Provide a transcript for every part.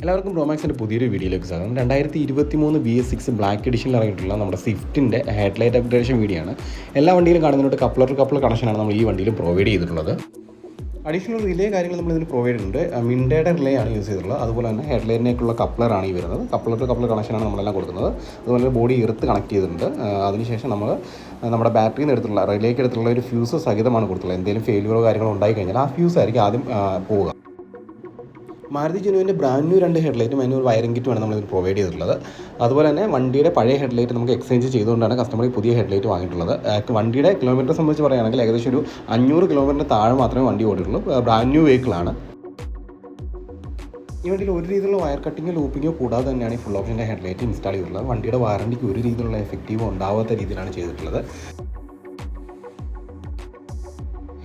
എല്ലാവർക്കും പ്രോമാക്സിൻ്റെ പുതിയൊരു വീഡിയോയിലേക്ക് സ്വാഗതം. 2023 BS6 ബ്ലാക്ക് എഡിഷനിൽ ഇറങ്ങിയിട്ടുള്ള നമ്മുടെ സ്വിഫ്റ്റിൻ്റെ ഹെഡ്ലൈറ്റ് അപ്ഗ്രേഡേഷൻ വീഡിയോ ആണ്. എല്ലാ വണ്ടിയിലും കാണുന്നതിനോട്ട് കപ്ലർ കണക്ഷനാണ് നമ്മൾ ഈ വണ്ടിയിലും പ്രൊവൈഡ് ചെയ്തിട്ടുള്ളത്. അഡീഷണൽ റിലേ കാര്യങ്ങൾ നമ്മൾ ഇതിന് പ്രൊവൈഡ് ചെയ്യുന്നുണ്ട്. മിൻഡയുടെ റിലേ ആണ് യൂസ് ചെയ്തിട്ടുള്ളത്. അതുപോലെ തന്നെ ഹെഡ്ലൈറ്റിനേക്കുള്ള കപ്ലറാണ് ഈ വരുന്നത്. കപ്ലർ കണക്ഷനാണ് നമ്മളെല്ലാം കൊടുക്കുന്നത്. അതുപോലെ ബോഡി എർത്ത് കണക്ട് ചെയ്തിട്ടുണ്ട്. അതിനുശേഷം നമ്മൾ നമ്മുടെ ബാറ്ററിയിൽ നിന്ന് എടുത്തുള്ള റിലേക്ക് എടുത്തുള്ള ഒരു ഫ്യൂസ് സഹിതമാണ് കൊടുത്തുള്ളത്. എന്തെങ്കിലും ഫെയിലുകളോ കാര്യങ്ങളോ ഉണ്ടായി കഴിഞ്ഞാൽ ആ ഫ്യൂസ് ആയിരിക്കും ആദ്യം പോവുക. മാരുതി ജെനുവിൻ്റെ ബ്രാൻഡ് ന്യൂ 2 ഹെഡ്ലൈറ്റും അതിന് ഒരു വയറിംഗ് കിറ്റുമാണ് നമ്മളിത് പ്രൊവൈഡ് ചെയ്തിട്ടുള്ളത്. അതുപോലെ തന്നെ വണ്ടിയുടെ പഴയ ഹെഡ്ലൈറ്റ് നമുക്ക് എക്സ്ചേഞ്ച് ചെയ്തുകൊണ്ടാണ് കസ്റ്റമർ ഈ പുതിയ ഹെഡ്ലൈറ്റ് വാങ്ങിയിട്ടുള്ളത്. വണ്ടിയുടെ കിലോമീറ്റർ സംബന്ധിച്ച് പറയുകയാണെങ്കിൽ ഏകദേശം ഒരു 500 കിലോമീറ്ററിന് താഴെ മാത്രമേ വണ്ടി ഓടിയിട്ടുള്ളൂ. Brand new വെഹിക്കിളാണ്. ഈ വണ്ടിയിൽ ഒരു രീതിയിലുള്ള വയർ കട്ടിങ്ങോ ലൂപ്പിങ്ങോ കൂടാതെ തന്നെയാണ് ഈ ഫുൾ ഓപ്ഷൻ്റെ ഹെഡ്ലൈറ്റ് ഇൻസ്റ്റാൾ ചെയ്തിട്ടുള്ളത്. വണ്ടിയുടെ വാറണ്ടിക്ക് ഒരു രീതിയിലുള്ള എഫക്റ്റീവോ ഉണ്ടാവാത്ത രീതിയിലാണ് ചെയ്തിട്ടുള്ളത്.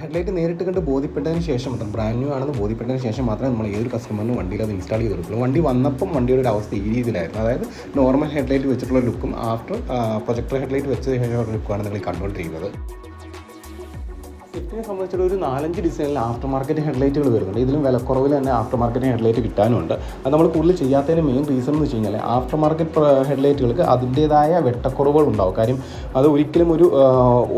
ഹെഡ്ലൈറ്റ് നേരിട്ട് കണ്ട് ബോധ്യപ്പെട്ടതിന് ശേഷം മാത്രം, ബ്രാൻഡ് ന്യൂ ആണെന്ന് ബോധ്യപ്പെട്ടതിന് ശേഷം മാത്രമേ നമ്മൾ ഏതൊരു കസ്റ്റമറിനും വണ്ടിയിൽ അത് ഇൻസ്റ്റാൾ ചെയ്ത് കൊടുക്കുള്ളൂ. വണ്ടി വന്നപ്പം വണ്ടിയുടെ ഒരു അവസ്ഥ ഈ രീതിയിലായിരുന്നു. അതായത് നോർമൽ ഹെഡ്ലൈറ്റ് വെച്ചിട്ടുള്ള ലുക്കും ആഫ്റ്റർ പ്രൊജക്ടർ ഹെഡ്ലൈറ്റ് വെച്ചതിന് ശേഷമുള്ള ലുക്കാണ് നിങ്ങൾ കണ്ടുകൊണ്ടിരിക്കുന്നത്. സ്വിഫ്റ്റിനെ സംബന്ധിച്ചുള്ള ഒരു 4-5 ഡിസൈനിൽ ആഫ്റ്റർ മാർക്കറ്റ് ഹെഡ്ലൈറ്റുകൾ വരുന്നുണ്ട്. ഇതിലും വിലക്കുറവിൽ തന്നെ ആഫ്റ്റർ മാർക്കറ്റ് ഹെഡ്ലൈറ്റ് കിട്ടാനുണ്ട്. അത് നമ്മൾ കൂടുതൽ ചെയ്യാത്തതിന് മെയിൻ റീസൺ എന്ന് വെച്ച് കഴിഞ്ഞാൽ ആഫ്റ്റർ മാർക്കറ്റ് ഹെഡ്ലൈറ്റുകൾക്ക് അതിൻ്റേതായ വെട്ടക്കുറവുകൾ ഉണ്ടാവും. കാര്യം അത് ഒരിക്കലും ഒരു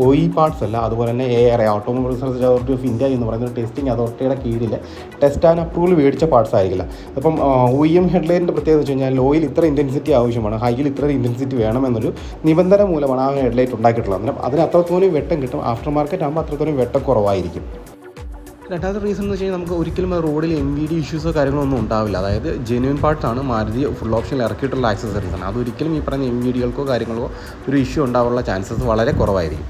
OE പാർട്സ് അല്ല. അതുപോലെ തന്നെ ARA automobile research authority of India എന്ന് പറയുന്ന ഒരു ടെസ്റ്റിംഗ് അതോറിറ്റിയുടെ കീഴിൽ ടെസ്റ്റ് ആൻഡ് അപ്രൂവൽ മേടിച്ച പാർട്സ് ആയിരിക്കില്ല. അപ്പം OEM ഹെഡ്ലൈറ്റിൻ്റെ പ്രത്യേകത വെച്ച് കഴിഞ്ഞാൽ ലോയിൽ ഇത്ര ഇൻറ്റൻസിറ്റി ആവശ്യമാണ്, ഹൈയിൽ ഇത്ര ഇൻറ്റൻസിറ്റി വേണമെന്നൊരു നിബന്ധന മൂലമാണ് ആ ഹെഡ്ലൈറ്റ് ഉണ്ടാക്കിയിട്ടുള്ളത്. അതിന് അത്രത്തോളം വെട്ടം കിട്ടും. ആഫ്റ്റർ മാർക്കറ്റ് ആകുമ്പോൾ അത്രത്തോളം വെട്ടം കുറവായിരിക്കും. രണ്ടാമത്തെ റീസൺ എന്ന് വെച്ച് കഴിഞ്ഞാൽ നമുക്ക് ഒരിക്കലും റോഡിൽ MVD ഇഷ്യൂസോ കാര്യങ്ങളോ ഒന്നും ഉണ്ടാവില്ല. അതായത് ജെന്യൂൻ പാർട്സ് ആണ് മാരുതി ഫുൾ ഓപ്ഷനിൽ ഇറക്കിയിട്ടുള്ള ആക്സസറീസാണ്. അതൊരിക്കലും ഈ പറയുന്ന MVDകൾക്കോ കാര്യങ്ങളോ ഒരു ഇഷ്യൂ ഉണ്ടാവാനുള്ള ചാൻസസ് വളരെ കുറവായിരിക്കും.